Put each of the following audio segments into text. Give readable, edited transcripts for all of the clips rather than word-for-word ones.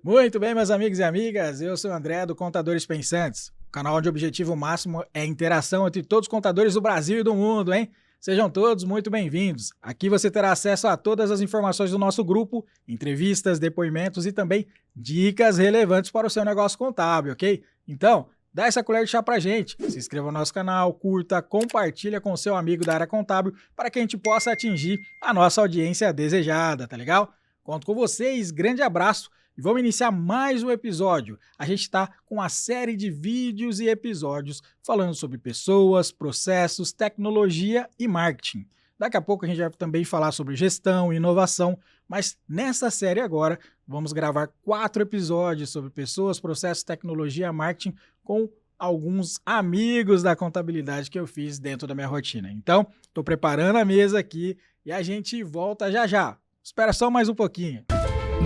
Muito bem, meus amigos e amigas, eu sou o André do Contadores Pensantes, o canal onde o objetivo máximo é a interação entre todos os contadores do Brasil e do mundo, hein? Sejam todos muito bem-vindos. Aqui você terá acesso a todas as informações do nosso grupo, entrevistas, depoimentos e também dicas relevantes para o seu negócio contábil, ok? Então, dá essa colher de chá pra gente, se inscreva no nosso canal, curta, compartilha com o seu amigo da área contábil para que a gente possa atingir a nossa audiência desejada, tá legal? Conto com vocês, grande abraço. E vamos iniciar mais um episódio. A gente está com uma série de vídeos e episódios falando sobre pessoas, processos, tecnologia e marketing. Daqui a pouco a gente vai também falar sobre gestão e inovação, mas nessa série agora vamos gravar 4 episódios sobre pessoas, processos, tecnologia e marketing com alguns amigos da contabilidade que eu fiz dentro da minha rotina. Então, estou preparando a mesa aqui e a gente volta já já. Espera só mais um pouquinho.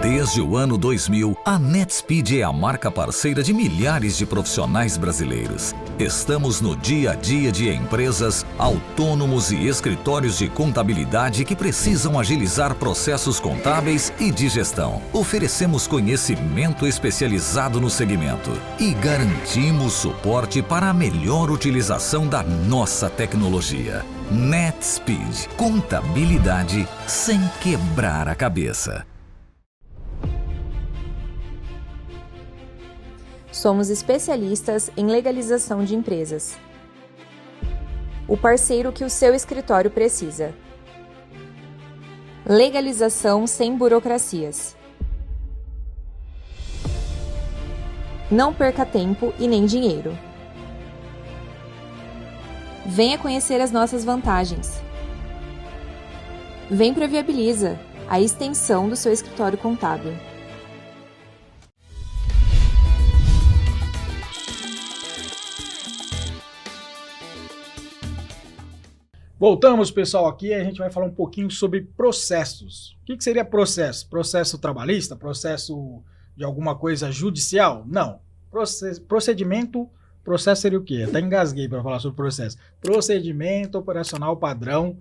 Desde o ano 2000, a NetSpeed é a marca parceira de milhares de profissionais brasileiros. Estamos no dia a dia de empresas, autônomos e escritórios de contabilidade que precisam agilizar processos contábeis e de gestão. Oferecemos conhecimento especializado no segmento e garantimos suporte para a melhor utilização da nossa tecnologia. NetSpeed, contabilidade sem quebrar a cabeça. Somos especialistas em legalização de empresas. O parceiro que o seu escritório precisa. Legalização sem burocracias. Não perca tempo e nem dinheiro. Venha conhecer as nossas vantagens. Vem para Viabiliza, a extensão do seu escritório contábil. Voltamos, pessoal, aqui a gente vai falar um pouquinho sobre processos. O que seria processo? Processo trabalhista? Processo de alguma coisa judicial? Não. Procedimento, processo seria o quê? Até engasguei para falar sobre processo. Procedimento operacional padrão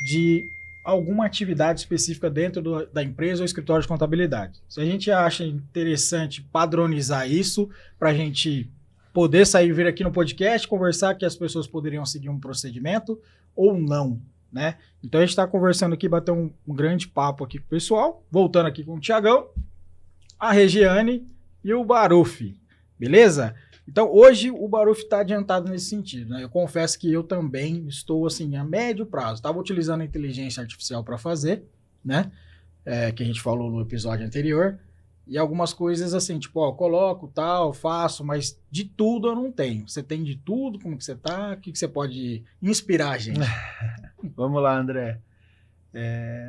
de alguma atividade específica dentro da empresa ou escritório de contabilidade. Se a gente acha interessante padronizar isso para a gente poder sair, vir aqui no podcast, conversar que as pessoas poderiam seguir um procedimento ou não, né? Então a gente está conversando aqui, bater um grande papo aqui com o pessoal, voltando aqui com o Thiagão, a Regiane e o Baruf, beleza? Então hoje o Baruf está adiantado nesse sentido, né? Eu confesso que eu também estou assim a médio prazo, estava utilizando a inteligência artificial para fazer, né? Que a gente falou no episódio anterior, e algumas coisas assim, tipo, ó, coloco tal, faço, mas de tudo eu não tenho. Você tem de tudo? Como que você tá? O que você pode inspirar a gente? Vamos lá, André.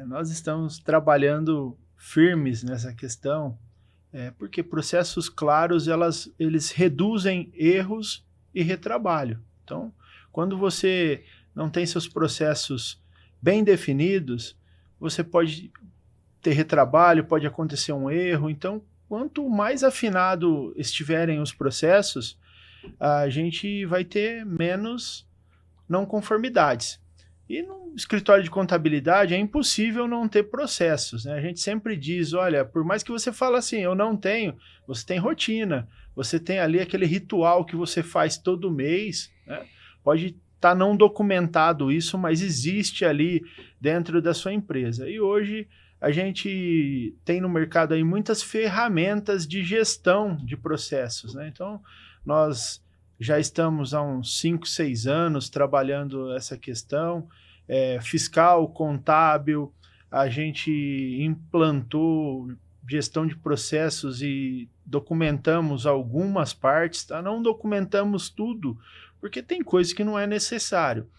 Nós estamos trabalhando firmes nessa questão, porque processos claros, eles reduzem erros e retrabalho. Então, quando você não tem seus processos bem definidos, você pode ter retrabalho, pode acontecer um erro. Então, quanto mais afinado estiverem os processos, a gente vai ter menos não conformidades. E no escritório de contabilidade é impossível não ter processos, né? A gente sempre diz, olha, por mais que você fale assim, eu não tenho, você tem rotina, você tem ali aquele ritual que você faz todo mês, né? Pode estar não documentado isso, mas existe ali dentro da sua empresa. E hoje a gente tem no mercado aí muitas ferramentas de gestão de processos, né? Então, nós já estamos há uns 5, 6 anos trabalhando essa questão, fiscal, contábil, a gente implantou gestão de processos e documentamos algumas partes, tá? Não documentamos tudo, porque tem coisa que não é necessário.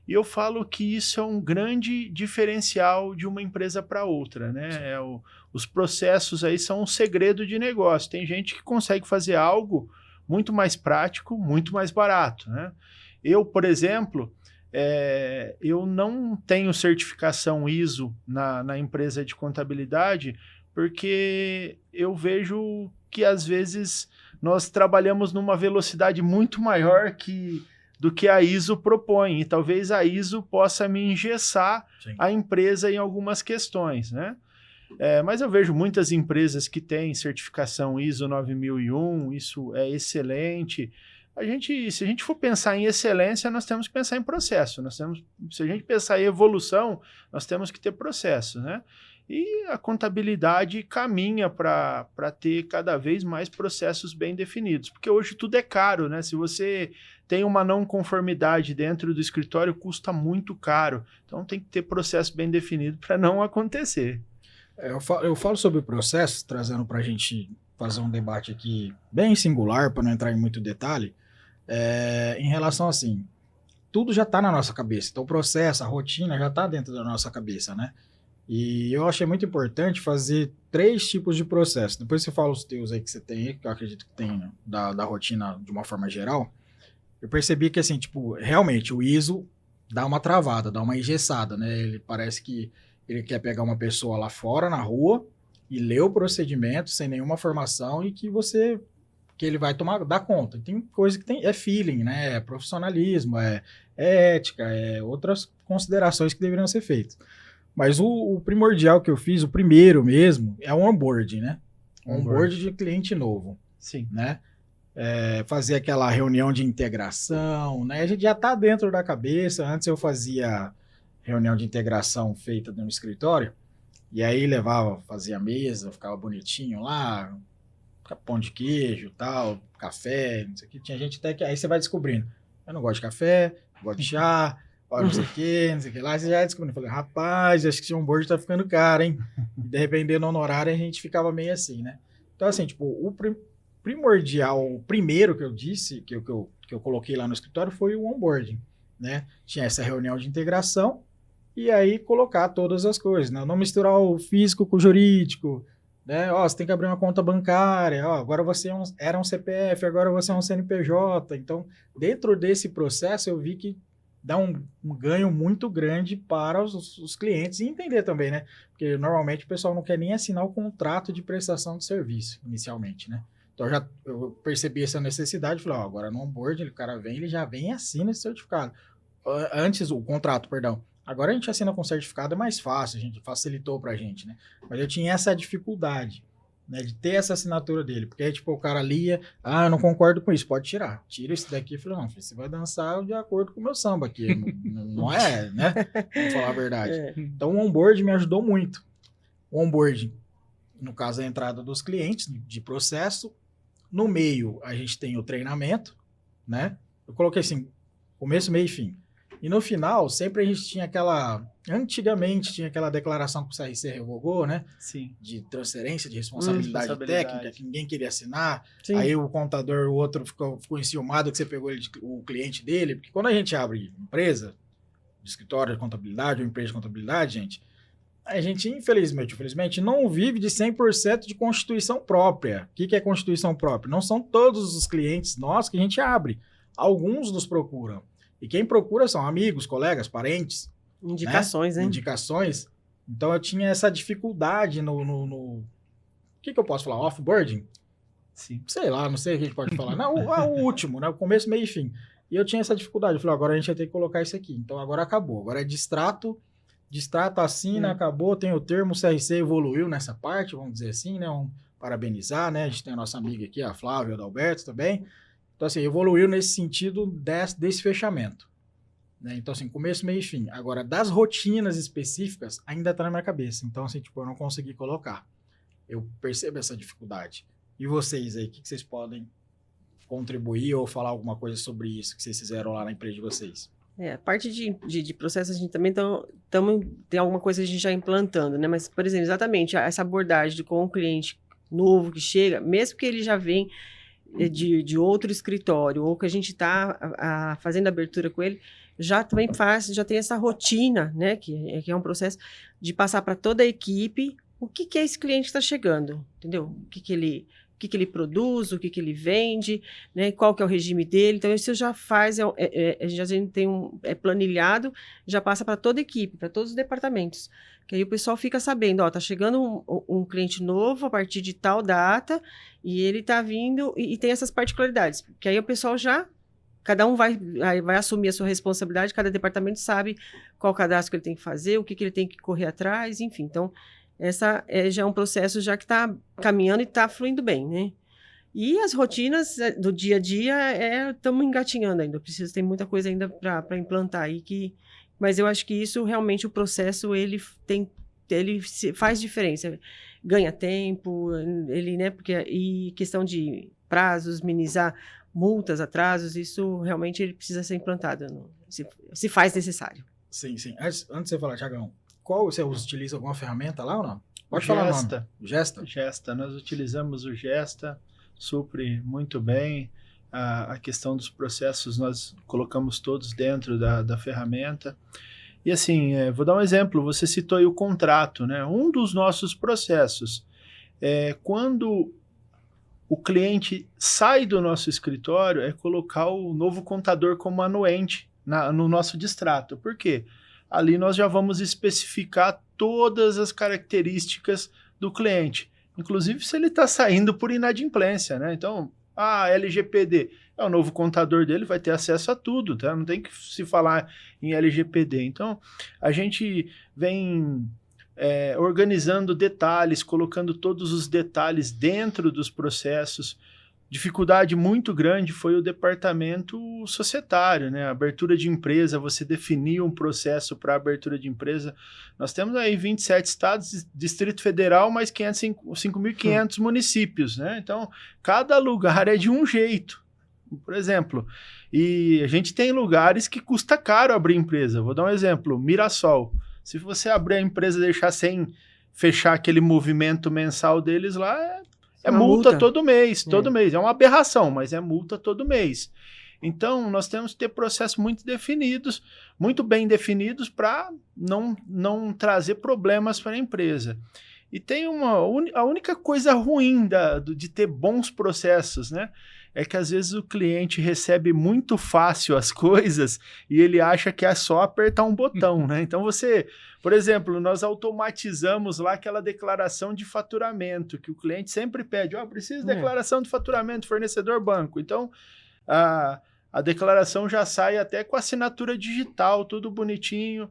E eu falo que isso é um grande diferencial de uma empresa para outra, né? Os processos aí são um segredo de negócio. Tem gente que consegue fazer algo muito mais prático, muito mais barato, né? Eu, por exemplo, eu não tenho certificação ISO na empresa de contabilidade, porque eu vejo que, às vezes, nós trabalhamos numa velocidade muito maior do que a ISO propõe, e talvez a ISO possa me engessar a empresa em algumas questões, né? Mas eu vejo muitas empresas que têm certificação ISO 9001, isso é excelente. Se a gente for pensar em excelência, nós temos que pensar em processo. Se a gente pensar em evolução, nós temos que ter processo, né? E a contabilidade caminha para ter cada vez mais processos bem definidos, porque hoje tudo é caro, né? Se você tem uma não conformidade dentro do escritório, custa muito caro. Então tem que ter processo bem definido para não acontecer. Eu falo sobre o processo, trazendo para a gente fazer um debate aqui bem singular, para não entrar em muito detalhe, em relação assim, tudo já está na nossa cabeça. Então o processo, a rotina já está dentro da nossa cabeça, né? E eu achei muito importante fazer 3 tipos de processo. Depois você fala os teus aí que você tem, que eu acredito que tem, né, da rotina de uma forma geral. Eu percebi que, assim, tipo, realmente o ISO dá uma travada, dá uma engessada, né? Ele parece que ele quer pegar uma pessoa lá fora, na rua, e ler o procedimento sem nenhuma formação e que ele vai dar conta. Tem coisa que é feeling, né? É profissionalismo, é ética, é outras considerações que deveriam ser feitas. Mas o primordial que eu fiz, o primeiro mesmo, é o onboarding, né? Onboarding de cliente novo. Sim. Né? Fazer aquela reunião de integração, né? A gente já está dentro da cabeça. Antes eu fazia reunião de integração feita no escritório, e aí fazia mesa, ficava bonitinho lá, pão de queijo, tal, café, não sei o que. Tinha gente até que... Aí você vai descobrindo. Eu não gosto de café, não gosto de chá, não sei o que lá. Você já descobriu. Eu falei, rapaz, acho que esse onboard tá ficando caro, hein? E dependendo do honorário, a gente ficava meio assim, né? Então, assim, tipo, o primordial, o primeiro que eu disse, que eu coloquei lá no escritório, foi o onboarding, né? Tinha essa reunião de integração e aí colocar todas as coisas, né? Não misturar o físico com o jurídico, né? Você tem que abrir uma conta bancária, agora você era um CPF, agora você é um CNPJ. Então, dentro desse processo, eu vi que dá um ganho muito grande para os clientes e entender também, né? Porque normalmente o pessoal não quer nem assinar o contrato de prestação de serviço, inicialmente, né? Então eu percebi essa necessidade, falei, agora no onboarding, o cara vem, ele já vem e assina esse certificado. Antes, o contrato, perdão. Agora a gente assina com certificado, é mais fácil, a gente facilitou pra gente, né? Mas eu tinha essa dificuldade, né, de ter essa assinatura dele, porque aí, tipo, o cara lia, eu não concordo com isso, pode tirar. Tira esse daqui. Eu falei, não, você vai dançar de acordo com o meu samba aqui, não é, né? Vamos falar a verdade. Então o onboarding me ajudou muito. O onboarding, no caso, a entrada dos clientes, de processo. No meio, a gente tem o treinamento, né? Eu coloquei assim, começo, meio e fim. E no final, sempre a gente tinha antigamente tinha aquela declaração que o CRC revogou, né? Sim. De transferência de responsabilidade técnica, que ninguém queria assinar. Sim. Aí o contador, o outro ficou enciumado que você pegou o cliente dele. Porque quando a gente abre empresa, de escritório de contabilidade ou empresa de contabilidade, a gente, infelizmente, não vive de 100% de constituição própria. O que é constituição própria? Não são todos os clientes nossos que a gente abre. Alguns nos procuram. E quem procura são amigos, colegas, parentes. Indicações, né? Indicações. Então eu tinha essa dificuldade no... O que eu posso falar? Offboarding? Sim. Sei lá, não sei o que a gente pode falar. Não, o último, né? O começo, meio e fim. E eu tinha essa dificuldade. Eu falei, agora a gente vai ter que colocar isso aqui. Então agora acabou. Agora é distrato assina, acabou, tem o termo, o CRC evoluiu nessa parte, vamos dizer assim, né? Vamos parabenizar, né? A gente tem a nossa amiga aqui, a Flávia, o Adalberto também. Então, assim, evoluiu nesse sentido desse fechamento. Né? Então, assim, começo, meio e fim. Agora, das rotinas específicas, ainda está na minha cabeça. Então, assim, tipo, eu não consegui colocar. Eu percebo essa dificuldade. E vocês aí, o que vocês podem contribuir ou falar alguma coisa sobre isso que vocês fizeram lá na empresa de vocês? A parte de processo, a gente também tem alguma coisa que a gente já implantando, né? Mas, por exemplo, exatamente essa abordagem com o cliente novo que chega, mesmo que ele já vem de outro escritório, ou que a gente está fazendo abertura com ele, já também já tem essa rotina, né? Que é um processo de passar para toda a equipe o que é esse cliente que está chegando, entendeu? O que ele produz, o que ele vende, né? Qual que é o regime dele. Então, isso já faz, a gente tem planilhado, já passa para toda a equipe, para todos os departamentos. Que aí o pessoal fica sabendo, tá chegando um cliente novo a partir de tal data, e ele está vindo, e tem essas particularidades. Que aí o pessoal cada um vai assumir a sua responsabilidade, cada departamento sabe qual cadastro que ele tem que fazer, o que ele tem que correr atrás, enfim. Então, essa já é um processo já que está caminhando e está fluindo bem, né? E as rotinas do dia a dia estamos engatinhando ainda. Tem muita coisa ainda para implantar aí mas eu acho que isso realmente o processo ele faz diferença. Ganha tempo, né? E questão de prazos, minimizar multas, atrasos, isso realmente ele precisa ser implantado, se faz necessário. Sim, sim. Antes de você falar, Thiagão, qual você utiliza alguma ferramenta lá ou não? Pode falar o nome. Gesta? Gesta. Nós utilizamos o Gesta, supre muito bem a questão dos processos, nós colocamos todos dentro da ferramenta. E assim, vou dar um exemplo, você citou aí o contrato, né? Um dos nossos processos é quando o cliente sai do nosso escritório, é colocar o novo contador como anuente no nosso distrato. Por quê? Ali nós já vamos especificar todas as características do cliente, inclusive se ele está saindo por inadimplência, né? Então, LGPD é o novo contador dele, vai ter acesso a tudo, tá? Não tem que se falar em LGPD. Então, a gente vem organizando detalhes, colocando todos os detalhes dentro dos processos. Dificuldade muito grande foi o departamento societário, né? A abertura de empresa, você definir um processo para abertura de empresa. Nós temos aí 27 estados, Distrito Federal, mais 5.500 municípios, né? Então, cada lugar é de um jeito, por exemplo. E a gente tem lugares que custa caro abrir empresa. Vou dar um exemplo, Mirassol. Se você abrir a empresa e deixar sem fechar aquele movimento mensal deles lá, é multa todo mês, todo mês. É uma aberração, mas é multa todo mês. Então, nós temos que ter processos muito definidos, muito bem definidos, para não trazer problemas para a empresa. E tem a única coisa ruim de ter bons processos, né? É que às vezes o cliente recebe muito fácil as coisas e ele acha que é só apertar um botão, né? Então por exemplo, nós automatizamos lá aquela declaração de faturamento, que o cliente sempre pede, preciso de declaração de faturamento, fornecedor banco. Então, a declaração já sai até com assinatura digital, tudo bonitinho.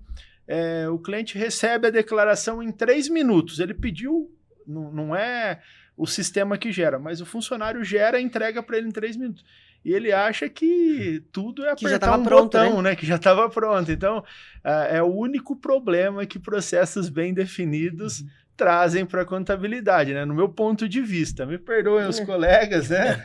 O cliente recebe a declaração em 3 minutos. Ele pediu, não é o sistema que gera, mas o funcionário gera e entrega para ele em 3 minutos. E ele acha que tudo é apertar um botão, né? Que já estava pronto. Então, é o único problema que processos bem definidos trazem para a contabilidade, né? No meu ponto de vista. Me perdoem os colegas, né?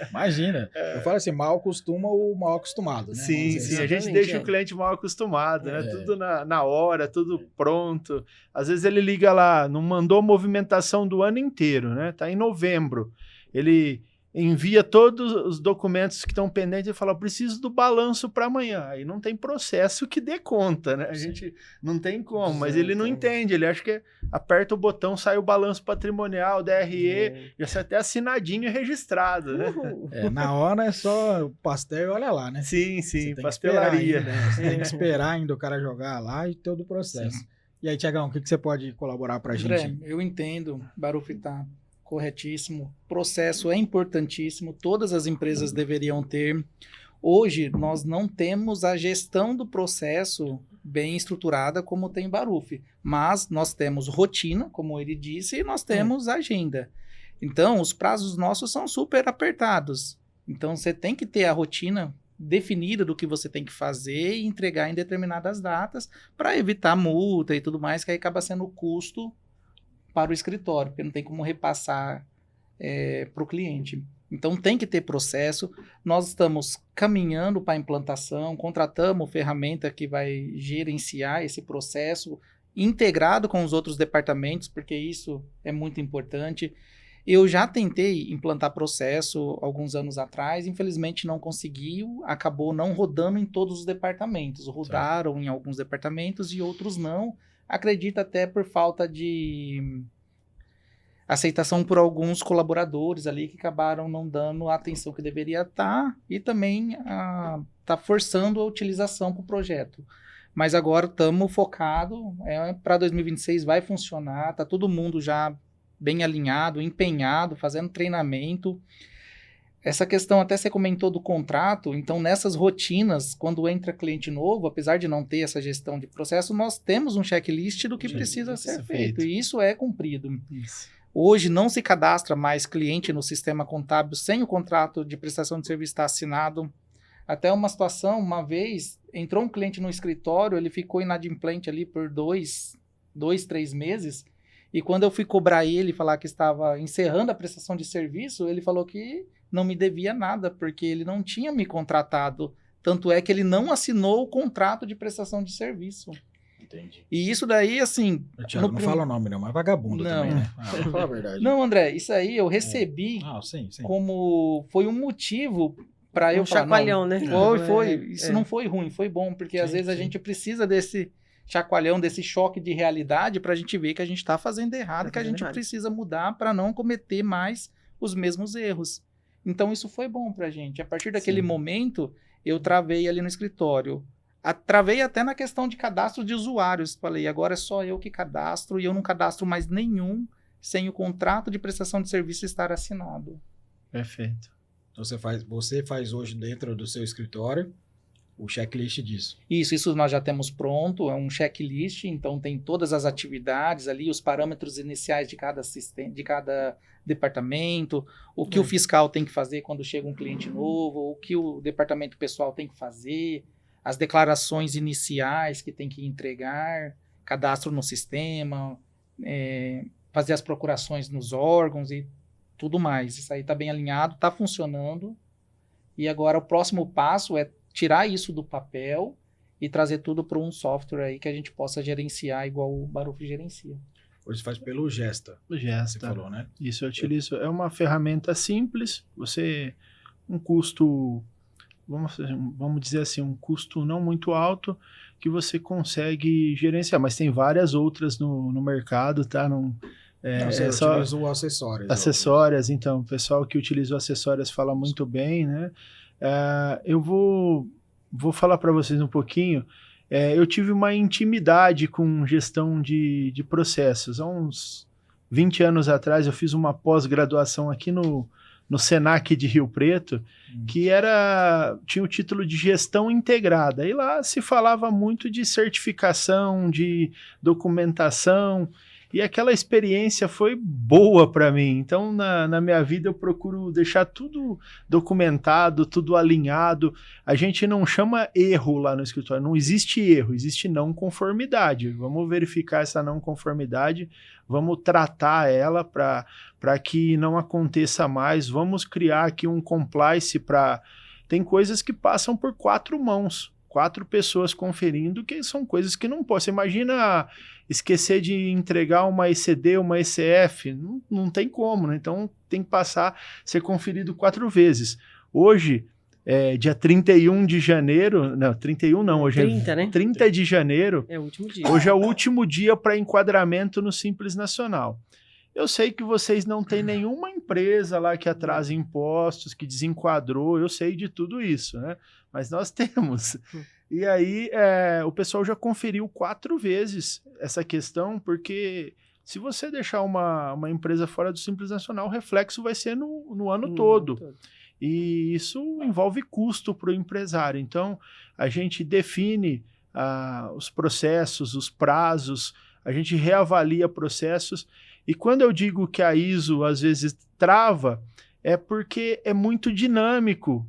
Imagina. Eu falo assim, mal acostuma o mal acostumado, né? Sim, sim. A gente deixa o cliente mal acostumado, né? Tudo na hora, tudo pronto. Às vezes ele liga lá, não mandou movimentação do ano inteiro, né? Tá em novembro. Ele envia todos os documentos que estão pendentes e fala, preciso do balanço para amanhã. Aí não tem processo que dê conta, né? A gente não tem como, mas ele não entende, ele acha que aperta o botão, sai o balanço patrimonial, DRE, já sai até assinadinho e registrado, né? Na hora é só o pastel e olha lá, né? Sim, pastelaria. Você tem que esperar ainda o cara jogar lá e todo o processo. Sim. E aí, Thiagão, o que você pode colaborar para a gente? André, eu entendo, Baruf está corretíssimo, processo é importantíssimo, todas as empresas deveriam ter. Hoje, nós não temos a gestão do processo bem estruturada como tem Baruf, mas nós temos rotina, como ele disse, e nós temos agenda. Então, os prazos nossos são super apertados. Então, você tem que ter a rotina definida do que você tem que fazer e entregar em determinadas datas para evitar multa e tudo mais, que aí acaba sendo custo para o escritório, porque não tem como repassar para o cliente. Então tem que ter processo. Nós estamos caminhando para a implantação, contratamos ferramenta que vai gerenciar esse processo, integrado com os outros departamentos, porque isso é muito importante. Eu já tentei implantar processo alguns anos atrás, infelizmente não conseguiu, acabou não rodando em todos os departamentos. Rodaram em alguns departamentos e outros não. Acredito até por falta de aceitação por alguns colaboradores ali que acabaram não dando a atenção que deveria estar e também tá forçando a utilização para o projeto. Mas agora estamos focados, para 2026 vai funcionar, tá todo mundo já bem alinhado, empenhado, fazendo treinamento. Essa questão, até você comentou do contrato, então nessas rotinas, quando entra cliente novo, apesar de não ter essa gestão de processo, nós temos um checklist do que precisa ser feito, e isso é cumprido. Isso. Hoje não se cadastra mais cliente no sistema contábil sem o contrato de prestação de serviço estar assinado. Até uma situação, uma vez, entrou um cliente no escritório, ele ficou inadimplente ali por 3 meses, e quando eu fui cobrar ele, falar que estava encerrando a prestação de serviço, ele falou que não me devia nada, porque ele não tinha me contratado. Tanto é que ele não assinou o contrato de prestação de serviço. Entendi. E isso daí, assim... Tiago, não fala o nome não, mas vagabundo Não. também, né? Vamos falar a verdade. Não, André, isso aí eu recebi Sim. como... Foi um motivo para eu falar... chacoalhão, né? Foi. Isso não foi ruim, foi bom, porque às vezes a gente precisa desse chacoalhão, desse choque de realidade para a gente ver que a gente está fazendo errado, que a gente precisa mudar para não cometer mais os mesmos erros. Então, isso foi bom pra gente. A partir daquele momento, eu travei ali no escritório. Travei até na questão de cadastro de usuários. Falei, agora é só eu que cadastro e eu não cadastro mais nenhum sem o contrato de prestação de serviço estar assinado. Perfeito. Então, você faz hoje dentro do seu escritório o checklist disso. Isso nós já temos pronto, é um checklist, então tem todas as atividades ali, os parâmetros iniciais de cada sistema, de cada departamento, o que o fiscal tem que fazer quando chega um cliente novo, o que o departamento pessoal tem que fazer, as declarações iniciais que tem que entregar, cadastro no sistema, fazer as procurações nos órgãos e tudo mais. Isso aí está bem alinhado, está funcionando. E agora o próximo passo é tirar isso do papel e trazer tudo para um software aí que a gente possa gerenciar igual o Baruf gerencia. Hoje faz pelo Gesta. O Gesta. Você falou, né? Isso eu utilizo. É uma ferramenta simples. Um custo, vamos dizer assim, um custo não muito alto que você consegue gerenciar. Mas tem várias outras no mercado, tá? Você utiliza o acessórios. Acessórias, então. O pessoal que utiliza o acessórios fala muito bem, né? Eu vou falar para vocês um pouquinho. Eu tive uma intimidade com gestão de processos. Há uns 20 anos atrás, eu fiz uma pós-graduação aqui no Senac de Rio Preto, que tinha o título de gestão integrada. E lá se falava muito de certificação, de documentação, e aquela experiência foi boa para mim. Então, na minha vida, eu procuro deixar tudo documentado, tudo alinhado. A gente não chama erro lá no escritório, não existe erro, existe não conformidade. Vamos verificar essa não conformidade, vamos tratar ela para que não aconteça mais. Vamos criar aqui um compliance para... Tem coisas que passam por 4 mãos, 4 pessoas conferindo, que são coisas que não pode. Você imagina esquecer de entregar uma ECD, uma ECF, não tem como, né? Então tem que ser conferido 4 vezes. Hoje, dia 31 de janeiro, não, 31 não, hoje 30, né? 30 de janeiro. É o último dia. Hoje é o último dia para enquadramento no Simples Nacional. Eu sei que vocês não têm nenhuma empresa lá que atrasa impostos, que desenquadrou, eu sei de tudo isso, né? Mas nós temos. E aí o pessoal já conferiu 4 vezes essa questão, porque se você deixar uma empresa fora do Simples Nacional, o reflexo vai ser no ano todo. E isso envolve custo para o empresário. Então, a gente define os processos, os prazos, a gente reavalia processos. E quando eu digo que a ISO às vezes trava, é porque é muito dinâmico.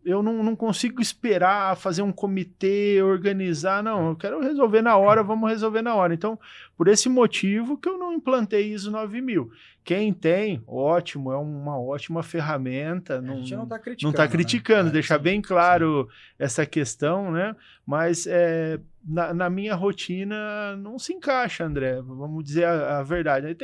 Eu não consigo esperar fazer um comitê, organizar, não, eu quero resolver na hora, vamos resolver na hora. Então, por esse motivo que eu não implantei ISO 9000. Quem tem, ótimo, é uma ótima ferramenta. A gente não está criticando. Não está criticando, né? deixar bem claro essa questão, né? Mas na minha rotina não se encaixa, André, vamos dizer a verdade. Aí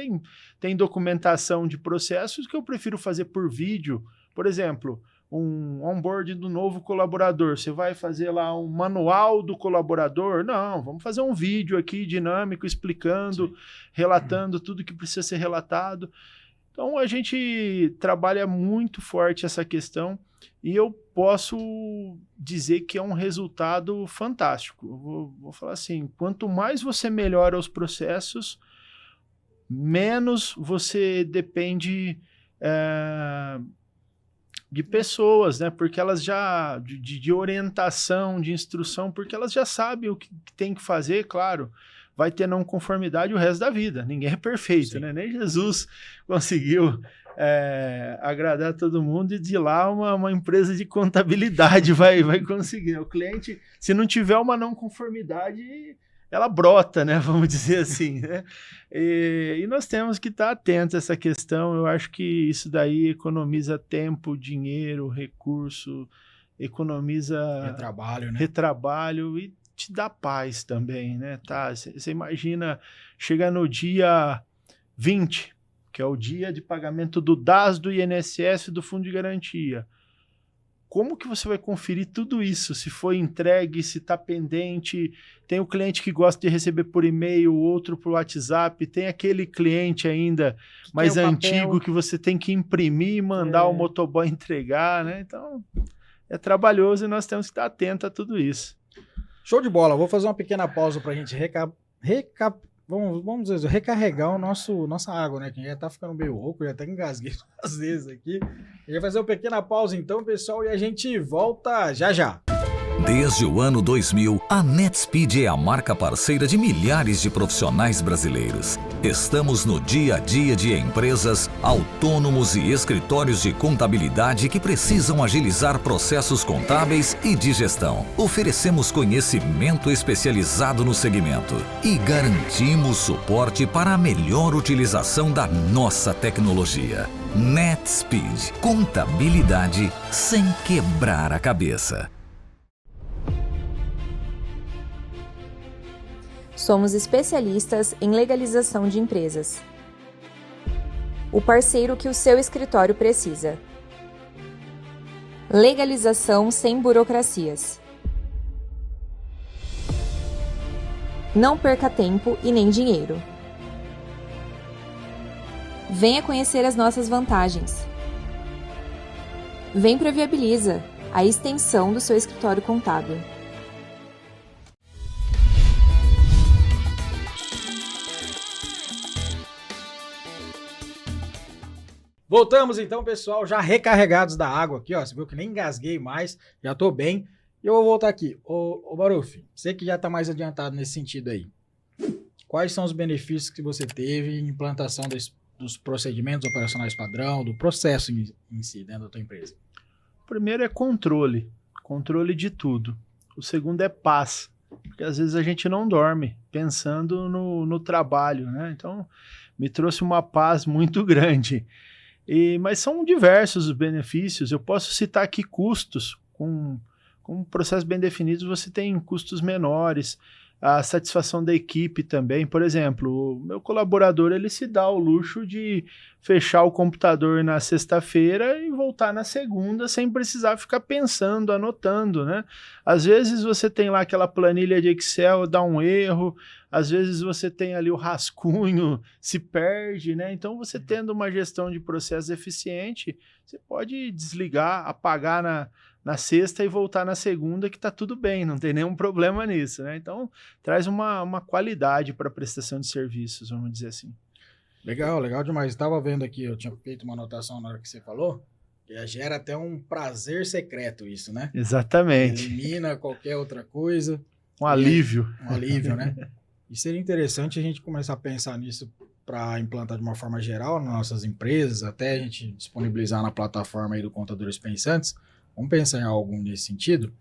tem documentação de processos que eu prefiro fazer por vídeo, por exemplo, um onboarding do novo colaborador. Você vai fazer lá um manual do colaborador? Não, vamos fazer um vídeo aqui dinâmico, explicando, relatando tudo que precisa ser relatado. Então, a gente trabalha muito forte essa questão e eu posso dizer que é um resultado fantástico. Eu vou falar assim, quanto mais você melhora os processos, menos você depende de pessoas, né? Porque elas já, de orientação, de instrução, porque elas já sabem o que tem que fazer, claro. Vai ter não conformidade o resto da vida. Ninguém é perfeito, né? Nem Jesus conseguiu agradar todo mundo e de lá uma empresa de contabilidade vai conseguir. O cliente, se não tiver uma não conformidade, ela brota, né? Vamos dizer assim, né? E nós temos que estar atentos a essa questão. Eu acho que isso daí economiza tempo, dinheiro, recurso, economiza Retrabalho, né? retrabalho e te dá paz também, né? Tá? Você imagina chegar no dia 20, que é o dia de pagamento do DAS, do INSS e do Fundo de Garantia. Como que você vai conferir tudo isso? Se foi entregue, se está pendente? Tem o cliente que gosta de receber por e-mail, outro por WhatsApp. Tem aquele cliente ainda mais antigo que você tem que imprimir e mandar o motoboy entregar, né? Então, é trabalhoso e nós temos que estar atentos a tudo isso. Show de bola. Vou fazer uma pequena pausa para a gente vamos dizer, recarregar nossa água, né? Que já tá ficando meio rouco, já até engasguei às vezes aqui. A gente vai fazer uma pequena pausa então, pessoal, e a gente volta já já. Desde o ano 2000, a NetSpeed é a marca parceira de milhares de profissionais brasileiros. Estamos no dia a dia de empresas, autônomos e escritórios de contabilidade que precisam agilizar processos contábeis e de gestão. Oferecemos conhecimento especializado no segmento e garantimos suporte para a melhor utilização da nossa tecnologia. NetSpeed, contabilidade sem quebrar a cabeça. Somos especialistas em legalização de empresas. O parceiro que o seu escritório precisa. Legalização sem burocracias. Não perca tempo e nem dinheiro. Venha conhecer as nossas vantagens. Vem para Viabiliza, a extensão do seu escritório contábil. Voltamos então, pessoal, já recarregados da água aqui, ó. Você viu que nem engasguei mais, já tô bem. E eu vou voltar aqui. Ô Baruf, você que já tá mais adiantado nesse sentido aí. Quais são os benefícios que você teve em implantação dos procedimentos operacionais padrão, do processo em si, dentro da tua empresa? O primeiro é controle de tudo. O segundo é paz, porque às vezes a gente não dorme pensando no trabalho, né? Então, me trouxe uma paz muito grande. Mas são diversos os benefícios. Eu posso citar aqui custos. Com processos bem definidos, você tem custos menores. A satisfação da equipe também. Por exemplo, o meu colaborador ele se dá o luxo de fechar o computador na sexta-feira e voltar na segunda sem precisar ficar pensando, anotando, né? Às vezes você tem lá aquela planilha de Excel, dá um erro, às vezes você tem ali o rascunho, se perde, né? Então você tendo uma gestão de processo eficiente, você pode desligar, apagar na sexta e voltar na segunda, que está tudo bem, não tem nenhum problema nisso, né? Então, traz uma qualidade para a prestação de serviços, vamos dizer assim. Legal demais. Estava vendo aqui, eu tinha feito uma anotação na hora que você falou, que gera até um prazer secreto isso, né? Exatamente. Elimina qualquer outra coisa. Um alívio. Um alívio, né? E seria interessante a gente começar a pensar nisso para implantar de uma forma geral nas nossas empresas, até a gente disponibilizar na plataforma aí do Contadores Pensantes. Vamos pensar em algo nesse sentido,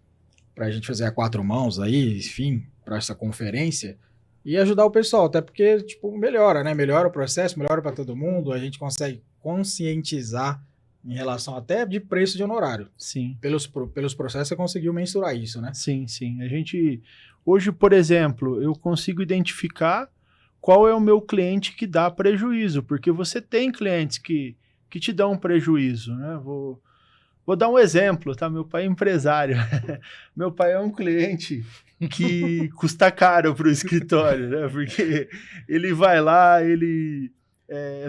para a gente fazer a 4 mãos aí, enfim, para essa conferência e ajudar o pessoal, até porque, tipo, melhora, né? Melhora o processo, melhora para todo mundo, a gente consegue conscientizar em relação até de preço de honorário. Sim. Pelos processos você conseguiu mensurar isso, né? Sim. A gente, hoje, por exemplo, eu consigo identificar qual é o meu cliente que dá prejuízo, porque você tem clientes que te dão prejuízo, né? Vou dar um exemplo, tá? Meu pai é empresário. Meu pai é um cliente que custa caro para o escritório, né? Porque ele vai lá,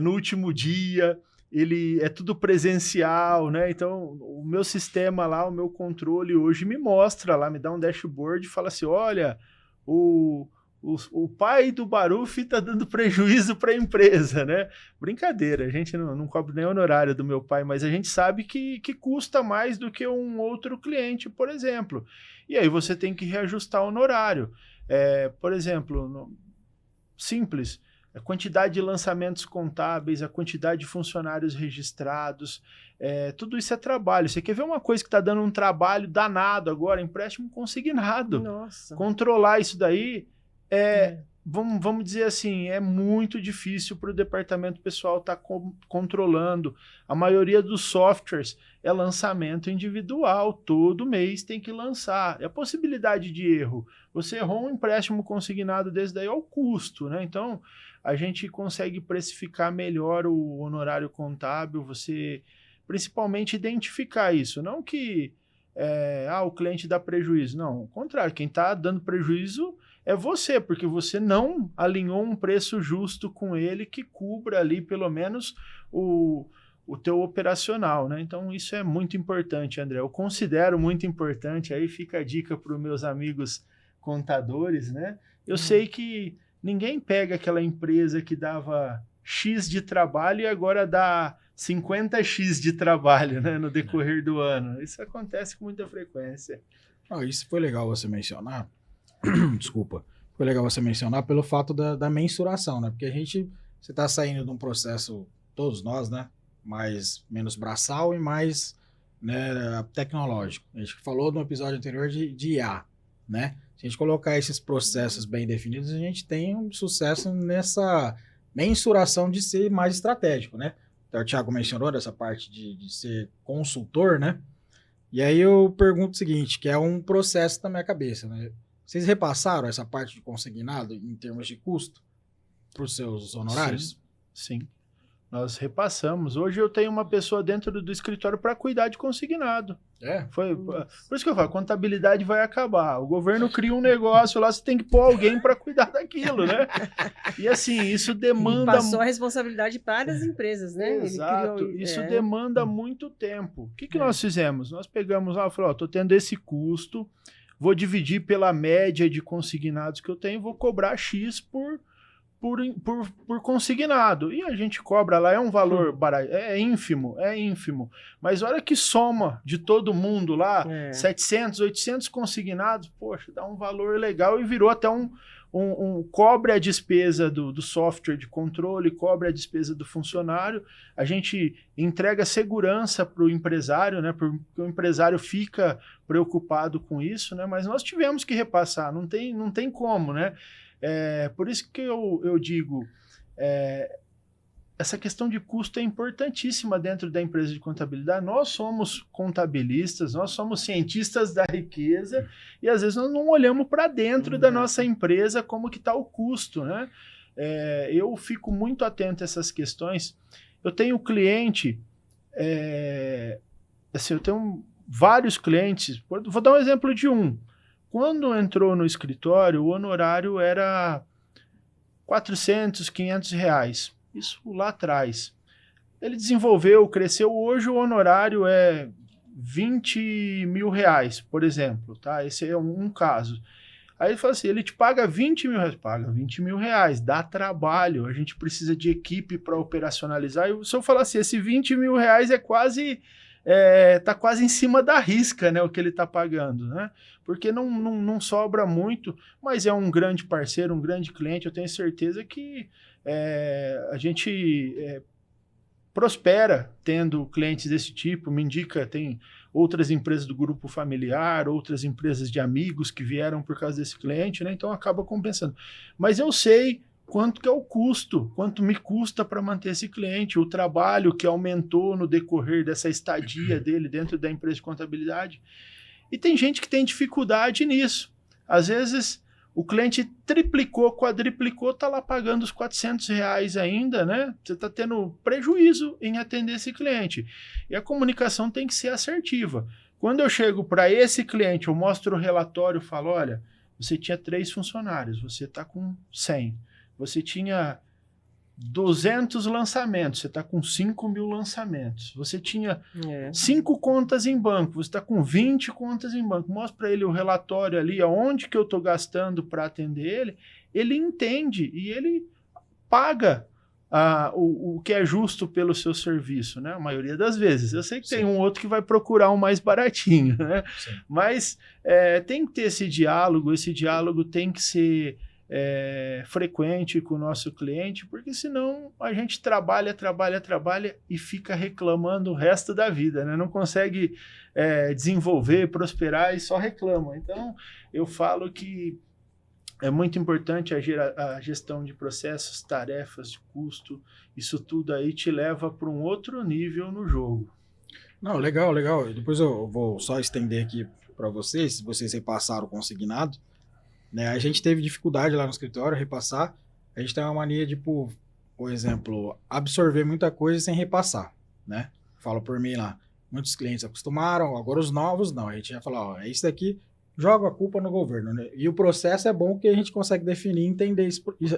no último dia, ele é tudo presencial, né? Então, o meu sistema lá, o meu controle hoje me mostra lá, me dá um dashboard e fala assim, olha, o o pai do Baruf está dando prejuízo para a empresa, né? Brincadeira, a gente não cobra nem honorário do meu pai, mas a gente sabe que custa mais do que um outro cliente, por exemplo. E aí você tem que reajustar o honorário. Por exemplo, simples, a quantidade de lançamentos contábeis, a quantidade de funcionários registrados, tudo isso é trabalho. Você quer ver uma coisa que está dando um trabalho danado agora? Empréstimo consignado. Nossa. Controlar isso daí vamos dizer assim, é muito difícil para o departamento pessoal estar controlando. A maioria dos softwares é lançamento individual, todo mês tem que lançar. E a possibilidade de erro, você errou um empréstimo consignado desse daí é o custo, né? Então, a gente consegue precificar melhor o honorário contábil, você principalmente identificar isso, não que o cliente dá prejuízo, não, ao contrário, quem está dando prejuízo é você, porque você não alinhou um preço justo com ele que cubra ali pelo menos o teu operacional, né? Então isso é muito importante, André, eu considero muito importante, aí fica a dica para os meus amigos contadores, né? Eu sei que ninguém pega aquela empresa que dava X de trabalho e agora dá 50x de trabalho, né, no decorrer do ano. Isso acontece com muita frequência. Isso foi legal você mencionar. Desculpa. Foi legal você mencionar pelo fato da mensuração, né? Porque você está saindo de um processo, todos nós, né? Menos braçal e mais, né, tecnológico. A gente falou no episódio anterior de IA, né? Se a gente colocar esses processos bem definidos, a gente tem um sucesso nessa mensuração de ser mais estratégico, né? Então, o Thiago mencionou dessa parte de ser consultor, né? E aí eu pergunto o seguinte, que é um processo na minha cabeça, né? Vocês repassaram essa parte de consignado em termos de custo para os seus honorários? Sim, nós repassamos. Hoje eu tenho uma pessoa dentro do escritório para cuidar de consignado. Por isso que eu falo, a contabilidade vai acabar. O governo cria um negócio lá, você tem que pôr alguém para cuidar daquilo, né? E assim, isso demanda... E passou a responsabilidade para as empresas, né? Exato, isso demanda muito tempo. O que nós fizemos? Nós pegamos lá e falamos, estou tendo esse custo, vou dividir pela média de consignados que eu tenho, vou cobrar X por consignado. E a gente cobra lá, é um valor barato, é ínfimo. Mas a hora que soma de todo mundo lá, 700, 800 consignados, poxa, dá um valor legal e virou até cobre a despesa do software de controle, cobre a despesa do funcionário, a gente entrega segurança para o empresário, né, porque o empresário fica preocupado com isso, né, mas nós tivemos que repassar, não tem como, né? Por isso que eu digo, essa questão de custo é importantíssima dentro da empresa de contabilidade. Nós somos contabilistas, nós somos cientistas da riqueza e às vezes nós não olhamos para dentro da nossa empresa como que está o custo, né? Eu fico muito atento a essas questões. Eu tenho cliente, eu tenho vários clientes, vou dar um exemplo de um. Quando entrou no escritório, o honorário era R$400, R$500. Isso lá atrás. Ele desenvolveu, cresceu. Hoje o honorário é R$20 mil, por exemplo. Tá? Esse é um caso. Aí ele fala assim, ele te paga R$20 mil. Paga R$20 mil, dá trabalho. A gente precisa de equipe para operacionalizar. E se eu falar assim, esse R$20 mil é quase... tá quase em cima da risca, né, o que ele está pagando, né? Porque não sobra muito, mas é um grande parceiro, um grande cliente. Eu tenho certeza que a gente prospera tendo clientes desse tipo. Me indica, tem outras empresas do grupo familiar, outras empresas de amigos que vieram por causa desse cliente, né? Então acaba compensando. Mas eu sei quanto que é o custo, quanto me custa para manter esse cliente, o trabalho que aumentou no decorrer dessa estadia dele dentro da empresa de contabilidade. E tem gente que tem dificuldade nisso. Às vezes o cliente triplicou, quadriplicou, está lá pagando os R$400 ainda, né? Você está tendo prejuízo em atender esse cliente. E a comunicação tem que ser assertiva. Quando eu chego para esse cliente, eu mostro o relatório, falo, olha, você tinha 3 funcionários, você está com 100. Você tinha 200 lançamentos, você está com 5 mil lançamentos. Você tinha É. 5 contas em banco, você está com 20 contas em banco. Mostra para ele o relatório ali, aonde que eu estou gastando para atender ele entende e ele paga o que é justo pelo seu serviço, né? A maioria das vezes. Eu sei que Sim. tem um outro que vai procurar um mais baratinho, né? Sim. Mas tem que ter esse diálogo tem que ser frequente com o nosso cliente, porque senão a gente trabalha e fica reclamando o resto da vida, né? Não consegue desenvolver, prosperar e só reclama. Então, eu falo que é muito importante a gestão de processos, tarefas, de custo. Isso tudo aí te leva para um outro nível no jogo. Não, legal, legal. Depois eu vou só estender aqui para vocês, se vocês repassaram o consignado, né? A gente teve dificuldade lá no escritório, repassar. A gente tem uma mania de, por exemplo, absorver muita coisa sem repassar, né? Falo por mim lá. Muitos clientes acostumaram, agora os novos não. A gente já fala, ó, é isso daqui, joga a culpa no governo, né? E o processo é bom que a gente consegue definir e entender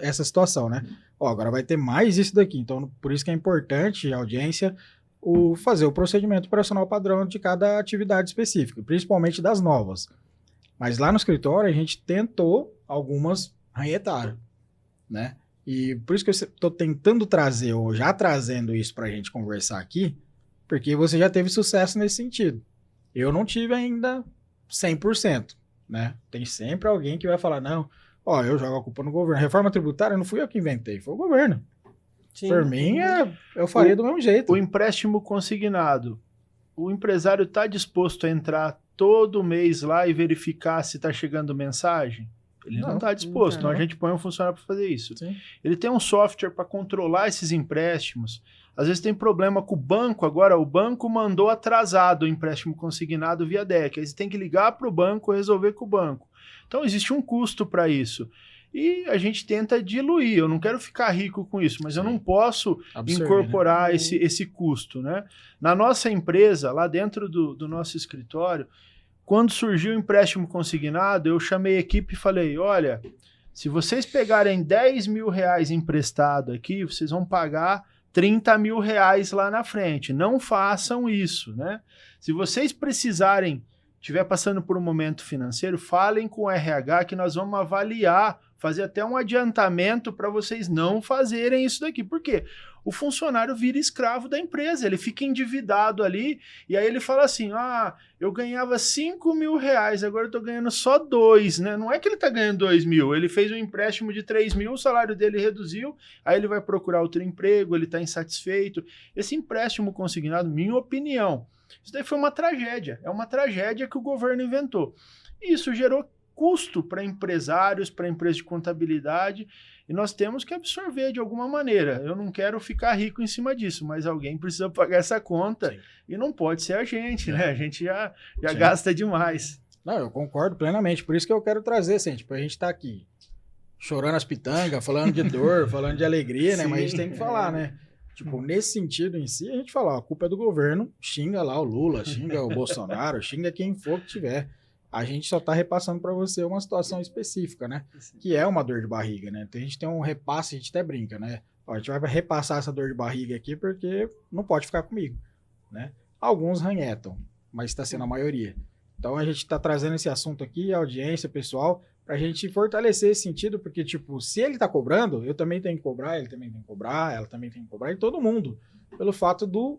essa situação, né? Ó, agora vai ter mais isso daqui. Então, por isso que é importante a audiência fazer o procedimento operacional padrão de cada atividade específica, principalmente das novas. Mas lá no escritório a gente tentou algumas ranhetaram, né? E por isso que eu estou tentando trazer, ou já trazendo isso para a gente conversar aqui, porque você já teve sucesso nesse sentido. Eu não tive ainda 100%, né? Tem sempre alguém que vai falar, não, ó, eu jogo a culpa no governo. Reforma tributária não fui eu que inventei, foi o governo. Sim. Por mim, eu faria do mesmo jeito. O empréstimo consignado, o empresário está disposto a entrar todo mês lá e verificar se está chegando mensagem? Ele não está disposto, então a gente põe um funcionário para fazer isso. Sim. Ele tem um software para controlar esses empréstimos. Às vezes tem problema com o banco, agora o banco mandou atrasado o empréstimo consignado via DEC. Aí você tem que ligar para o banco e resolver com o banco. Então existe um custo para isso. E a gente tenta diluir. Eu não quero ficar rico com isso, mas eu não posso incorporar, né, esse custo, né? Na nossa empresa, lá dentro do nosso escritório, quando surgiu o empréstimo consignado, eu chamei a equipe e falei, olha, se vocês pegarem 10 mil reais emprestado aqui, vocês vão pagar 30 mil reais lá na frente. Não façam isso, né? Se vocês precisarem, estiver passando por um momento financeiro, falem com o RH que nós vamos avaliar, fazer até um adiantamento para vocês não fazerem isso daqui. Por quê? O funcionário vira escravo da empresa, ele fica endividado ali, e aí ele fala assim, eu ganhava 5 mil reais, agora eu tô ganhando só 2, né? Não é que ele tá ganhando 2 mil, ele fez um empréstimo de 3 mil, o salário dele reduziu, aí ele vai procurar outro emprego, ele tá insatisfeito. Esse empréstimo consignado, minha opinião, isso daí foi uma tragédia, é uma tragédia que o governo inventou. E isso gerou custo para empresários, para empresas de contabilidade, e nós temos que absorver de alguma maneira. Eu não quero ficar rico em cima disso, mas alguém precisa pagar essa conta. Sim. E não pode ser a gente, né? A gente já gasta demais. Não, eu concordo plenamente. Por isso que eu quero trazer, assim, tipo, a gente tá aqui chorando as pitangas, falando de dor, falando de alegria, né? Sim, mas a gente tem que falar, né? Tipo, nesse sentido em si, a gente fala, ó, a culpa é do governo, xinga lá o Lula, xinga o Bolsonaro, xinga quem for que tiver. A gente só está repassando para você uma situação específica, né? Que é uma dor de barriga, né? Então, a gente tem um repasse, a gente até brinca, né? Ó, a gente vai repassar essa dor de barriga aqui porque não pode ficar comigo, né? Alguns ranhetam, mas está sendo a maioria. Então, a gente está trazendo esse assunto aqui, a audiência, pessoal, para a gente fortalecer esse sentido, porque, tipo, se ele está cobrando, eu também tenho que cobrar, ele também tem que cobrar, ela também tem que cobrar, e todo mundo, pelo fato do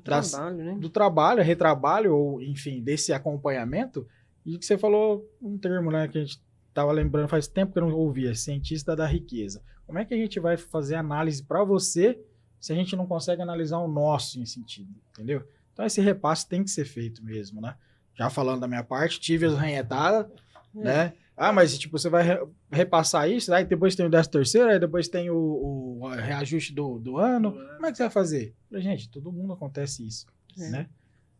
trabalho, né? Do trabalho, retrabalho, ou, enfim, desse acompanhamento. E que você falou um termo, né, que a gente estava lembrando faz tempo que eu não ouvia, cientista da riqueza. Como é que a gente vai fazer análise para você se a gente não consegue analisar o nosso em sentido, entendeu? Então esse repasse tem que ser feito mesmo, né? Já falando da minha parte, tive as ranhetadas, né? Mas tipo, você vai repassar isso, aí depois tem o 13º, aí depois tem o reajuste do ano. Como é que você vai fazer? Falei, gente, todo mundo acontece isso, né?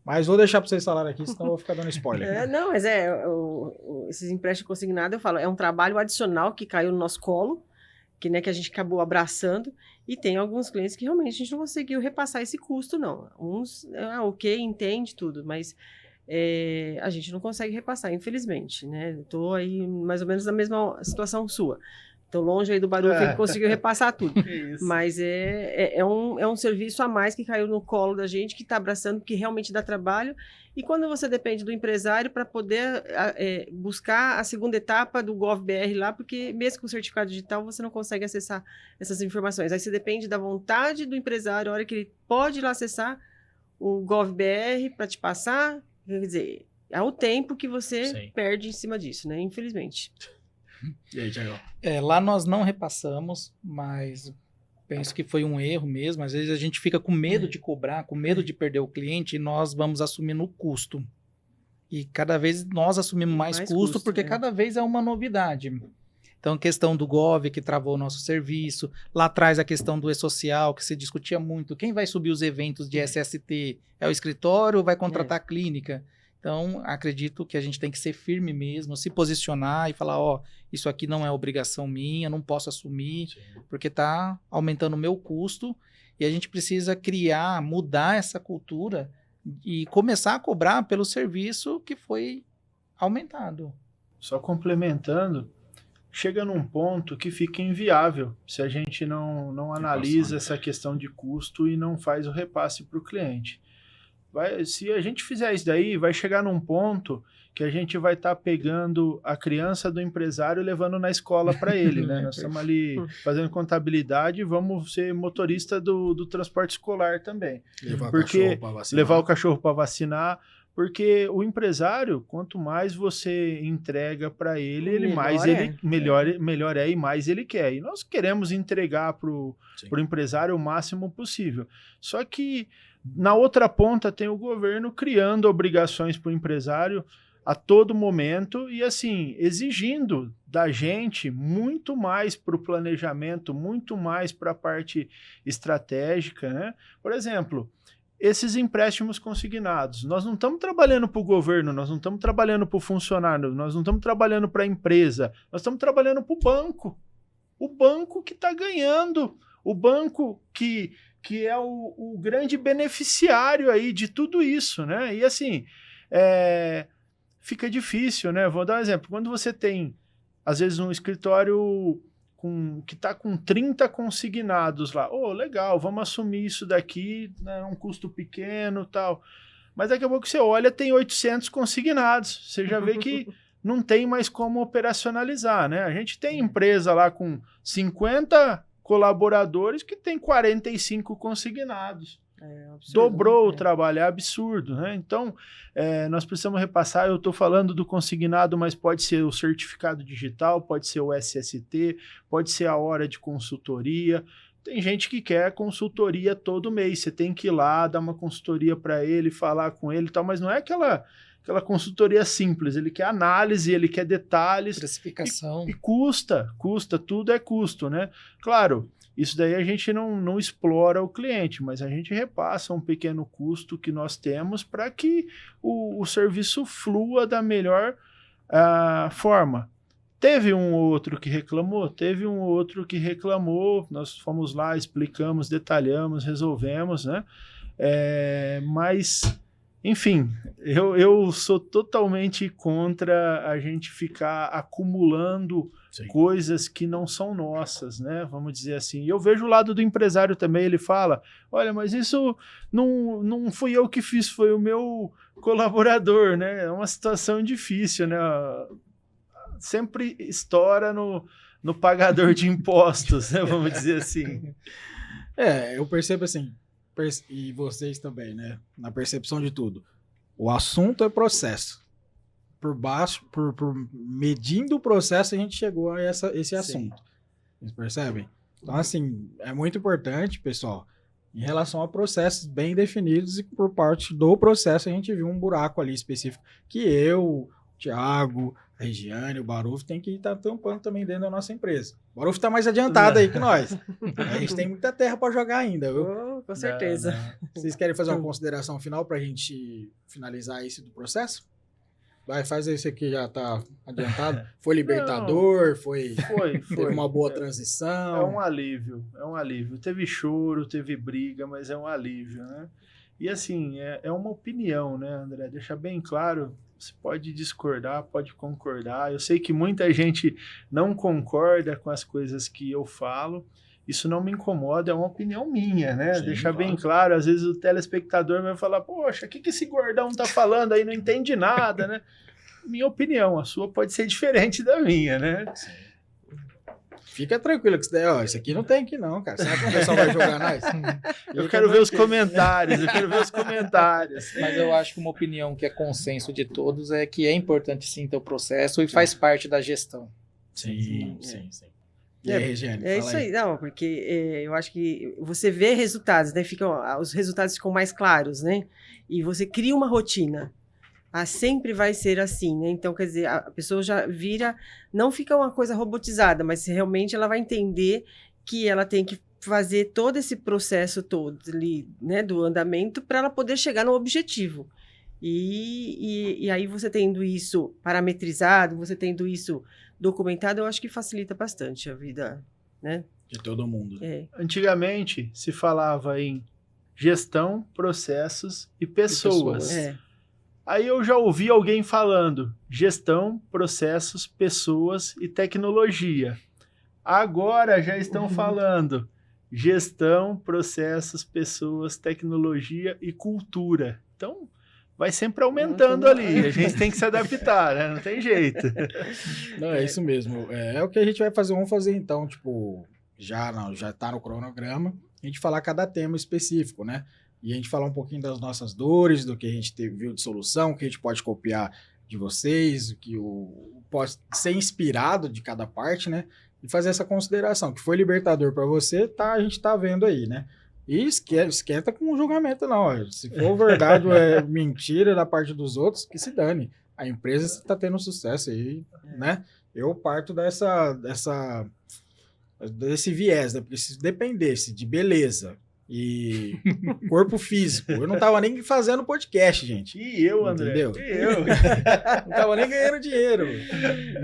Mas vou deixar para vocês falarem aqui, senão eu vou ficar dando spoiler. Não, mas esses empréstimos consignados, eu falo, é um trabalho adicional que caiu no nosso colo, que a gente acabou abraçando, e tem alguns clientes que realmente a gente não conseguiu repassar esse custo, não. Uns, ok, entende tudo, mas a gente não consegue repassar, infelizmente, né? Estou aí mais ou menos na mesma situação sua. Tô longe aí do Baruf, ele conseguiu repassar tudo. Isso. Mas é um serviço a mais que caiu no colo da gente, que está abraçando, que realmente dá trabalho. E quando você depende do empresário para poder buscar a segunda etapa do GovBR lá, porque mesmo com o certificado digital você não consegue acessar essas informações. Aí você depende da vontade do empresário, a hora que ele pode ir lá acessar o GovBR para te passar. Quer dizer, é o tempo que você perde em cima disso, né? Infelizmente. E aí, Thiago? Lá nós não repassamos, mas penso que foi um erro mesmo. Às vezes a gente fica com medo de cobrar, com medo de perder o cliente, e nós vamos assumindo o custo. E cada vez nós assumimos mais custo, porque cada vez é uma novidade. Então, a questão do Gov, que travou o nosso serviço. Lá atrás, a questão do E-Social, que se discutia muito. Quem vai subir os eventos de SST? É o escritório ou vai contratar a clínica? Então, acredito que a gente tem que ser firme mesmo, se posicionar e falar, isso aqui não é obrigação minha, não posso assumir, porque está aumentando o meu custo, e a gente precisa mudar essa cultura e começar a cobrar pelo serviço que foi aumentado. Só complementando, chega num ponto que fica inviável se a gente não analisa essa questão de custo e não faz o repasse para o cliente. Se a gente fizer isso daí, vai chegar num ponto que a gente vai estar pegando a criança do empresário e levando na escola para ele, né? Nós estamos ali fazendo contabilidade e vamos ser motorista do transporte escolar também. Levar o cachorro para vacinar, porque o empresário, quanto mais você entrega para ele, melhor é e mais ele quer. E nós queremos entregar para o empresário o máximo possível. Só que na outra ponta tem o governo criando obrigações para o empresário a todo momento e, assim, exigindo da gente muito mais para o planejamento, muito mais para a parte estratégica, né? Por exemplo, esses empréstimos consignados. Nós não estamos trabalhando para o governo, nós não estamos trabalhando para o funcionário, nós não estamos trabalhando para a empresa, nós estamos trabalhando para o banco. O banco que está ganhando, o banco que é o grande beneficiário aí de tudo isso, né? E assim, fica difícil, né? Vou dar um exemplo. Quando você tem, às vezes, um escritório que está com 30 consignados lá, legal, vamos assumir isso daqui, né, um custo pequeno e tal. Mas daqui a pouco você olha, tem 800 consignados. Você já vê que não tem mais como operacionalizar, né? A gente tem empresa lá com 50 colaboradores que tem 45 consignados. Absurdo, dobrou o trabalho, é absurdo, né? Então, nós precisamos repassar, eu estou falando do consignado, mas pode ser o certificado digital, pode ser o SST, pode ser a hora de consultoria. Tem gente que quer consultoria todo mês, você tem que ir lá, dar uma consultoria para ele, falar com ele e tal, mas não é aquela consultoria simples, ele quer análise, ele quer detalhes. Precificação. E custa, tudo é custo, né? Claro, isso daí a gente não explora o cliente, mas a gente repassa um pequeno custo que nós temos para que o serviço flua da melhor forma. Teve um ou outro que reclamou? Teve um ou outro que reclamou, nós fomos lá, explicamos, detalhamos, resolvemos, né? Mas... Enfim, eu sou totalmente contra a gente ficar acumulando coisas que não são nossas, né? Vamos dizer assim. E eu vejo o lado do empresário também, ele fala, olha, mas isso não fui eu que fiz, foi o meu colaborador, né? É uma situação difícil, né? Sempre estoura no pagador de impostos, né? Vamos dizer assim. Eu percebo assim, e vocês também, né? Na percepção de tudo. O assunto é processo. Por baixo, medindo o processo, a gente chegou a esse assunto. Vocês percebem? Então, assim, é muito importante, pessoal, em relação a processos bem definidos, e por parte do processo a gente viu um buraco ali específico que eu, o Thiago, a Regiane, o Baruf tem que estar tampando também dentro da nossa empresa. O Baruf está mais adiantado aí que nós. A gente tem muita terra para jogar ainda, viu? Com certeza. Vocês querem fazer uma consideração final para a gente finalizar esse do processo? Vai, faz esse aqui, já está adiantado. Foi libertador, teve uma boa transição. É um alívio. Teve choro, teve briga, mas é um alívio, né? E assim, é uma opinião, né, André? Deixar bem claro, Você pode discordar, pode concordar. Eu sei que muita gente não concorda com as coisas que eu falo. Isso não me incomoda, é uma opinião minha, né? Sim, Deixar bem claro. claro, às vezes o telespectador vai falar, poxa, o que esse gordão tá falando aí? Não entende nada, né? Minha opinião, a sua pode ser diferente da minha, né? Fica tranquilo, que isso aqui não tem aqui não, cara. Será que o pessoal vai jogar nós? Eu quero ver os comentários, Mas eu acho que uma opinião que é consenso de todos é que é importante sim ter o processo e faz parte da gestão. Sim. E aí, Regiane, É fala isso aí, não, porque eu acho que você vê resultados, né? Os resultados ficam mais claros, né? E você cria uma rotina. Sempre vai ser assim, né? Então, quer dizer, a pessoa já vira, não fica uma coisa robotizada, mas realmente ela vai entender que ela tem que fazer todo esse processo todo ali, né, do andamento para ela poder chegar no objetivo. E aí você tendo isso parametrizado, você tendo isso documentado, eu acho que facilita bastante a vida, né? de todo mundo. Antigamente se falava em gestão, processos e pessoas. Aí eu já ouvi alguém falando gestão, processos, pessoas e tecnologia. Agora já estão falando gestão, processos, pessoas, tecnologia e cultura. Então, vai sempre aumentando ali. A gente tem que se adaptar, né? Não tem jeito. Não, é isso mesmo. É o que a gente vai fazer. Vamos fazer então, tipo, já tá no cronograma, a gente falar cada tema específico, né? E a gente falar um pouquinho das nossas dores, do que a gente viu de solução, que a gente pode copiar de vocês, o que pode ser inspirado de cada parte, né? E fazer essa consideração, que foi libertador para você, a gente tá vendo aí, né? E esquenta com o julgamento, não. Ó. Se for verdade ou é mentira da parte dos outros, que se dane. A empresa está tendo sucesso aí, né? Eu parto desse viés, né? Porque se dependesse de beleza e corpo físico, eu não tava nem fazendo podcast, gente. E eu, André? Entendeu? E eu? Não tava nem ganhando dinheiro.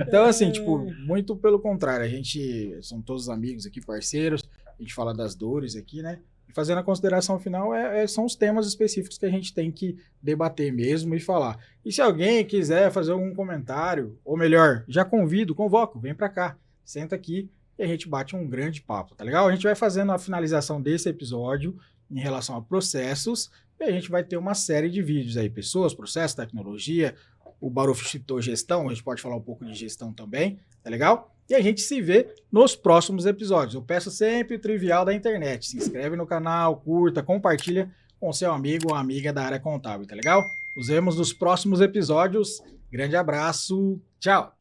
Então, assim, tipo, muito pelo contrário. A gente, são todos amigos aqui, parceiros. A gente fala das dores aqui, né? E fazendo a consideração final, são os temas específicos que a gente tem que debater mesmo e falar. E se alguém quiser fazer algum comentário, ou melhor, já convoco, vem pra cá, senta aqui e a gente bate um grande papo, tá legal? A gente vai fazendo a finalização desse episódio em relação a processos e a gente vai ter uma série de vídeos aí, pessoas, processos, tecnologia, o Baruf citou gestão, a gente pode falar um pouco de gestão também, tá legal? E a gente se vê nos próximos episódios. Eu peço sempre o trivial da internet. Se inscreve no canal, curta, compartilha com seu amigo ou amiga da área contábil, tá legal? Nos vemos nos próximos episódios. Grande abraço, tchau!